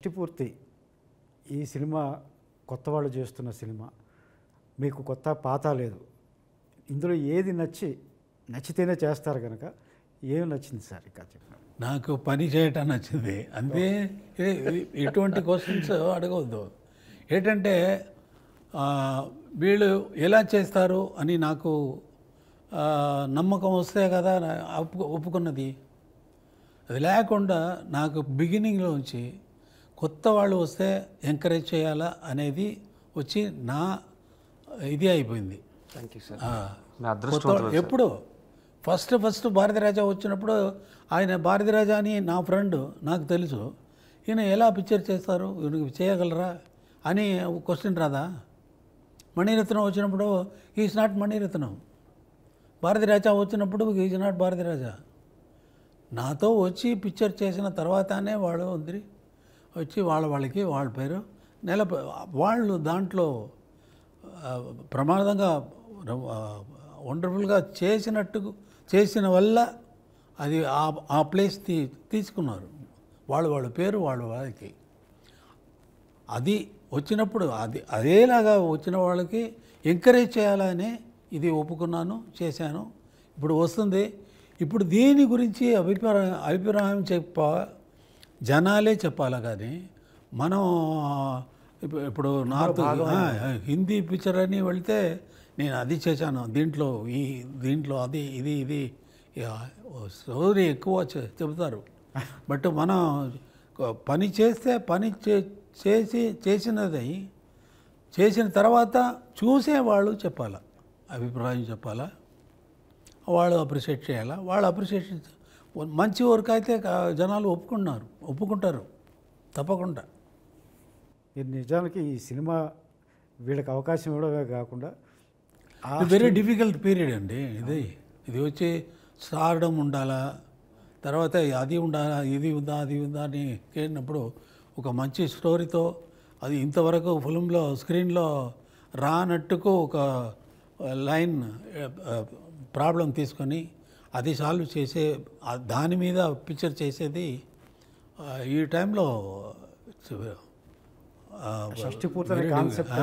షష్టిపూర్తి ఈ సినిమా కొత్త వాళ్ళు చేస్తున్న సినిమా మీకు కొత్త పాత లేదు. ఇందులో ఏది నచ్చితేనే చేస్తారు కనుక ఏమి నచ్చింది సార్? ఇంకా చెప్పండి. నాకు పని చేయటం నచ్చింది అంతే. ఎటువంటి క్వశ్చన్స్ అడగవద్దు. ఏంటంటే వీళ్ళు ఎలా చేస్తారు అని నాకు నమ్మకం వస్తే కదా ఒప్పుకున్నది. అది లేకుండా నాకు బిగినింగ్లోంచి కొత్త వాళ్ళు వస్తే ఎంకరేజ్ చేయాలా అనేది వచ్చి నా ఇది అయిపోయింది. Thank you sir. ఎప్పుడు ఫస్ట్ భారతీరాజా వచ్చినప్పుడు ఆయన భారతీరాజా అని నా ఫ్రెండ్, నాకు తెలుసు. ఈయన ఎలా పిక్చర్ చేస్తారు, ఈయనకి చేయగలరా అని క్వశ్చన్ రాదా? మణిరత్నం వచ్చినప్పుడు ఈజ్ నాట్ మణిరత్నం. భారతీరాజా వచ్చినప్పుడు ఈజ్ నాట్ భారతీరాజా. నాతో వచ్చి పిక్చర్ చేసిన తర్వాతనే వాళ్ళు వచ్చి వాళ్ళకి వాళ్ళ పేరు వాళ్ళు దాంట్లో ప్రమాదంగా వండర్ఫుల్గా చేసిన వల్ల అది ఆ ప్లేస్ తీసుకున్నారు. వాళ్ళ పేరు వాళ్ళకి అది వచ్చినప్పుడు అదేలాగా వచ్చిన వాళ్ళకి ఎంకరేజ్ చేయాలని ఇది ఒప్పుకున్నాను, చేశాను. ఇప్పుడు వస్తుంది. ఇప్పుడు దీని గురించి అభిప్రాయం జనాలే చెప్పాలా కానీ మనం ఇప్పుడు నార్త్ హిందీ పిక్చర్ అని వెళ్తే నేను అది చేశాను, దీంట్లో అది ఇది స్టోరీ ఎక్కువ చెబుతారు. బట్ మనం పని చేస్తే చేసిన తర్వాత చూసేవాళ్ళు చెప్పాలా, అభిప్రాయం చెప్పాలా, వాళ్ళు అప్రిషియేట్ చేయాలా. వాళ్ళు అప్రిషియేషన్ మంచి వర్క్ అయితే జనాలు ఒప్పుకుంటారు తప్పకుండా. ఇది నిజానికి ఈ సినిమా వీళ్ళకి అవకాశం ఇవ్వడమే కాకుండా వెరీ డిఫికల్ట్ పీరియడ్ అండి ఇది వచ్చి స్టార్డమ్ ఉండాలా, తర్వాత అది ఉండాలా, ఇది ఉందా అది ఉందా అని కేడినప్పుడు ఒక మంచి స్టోరీతో అది ఇంతవరకు ఫిల్మ్లో స్క్రీన్లో రానట్టుకు ఒక లైన్ ప్రాబ్లం తీసుకొని అది సాల్వ్ చేసే దాని మీద పిక్చర్ చేసేది ఈ టైంలో షష్టిపూర్తి కాన్సెప్ట్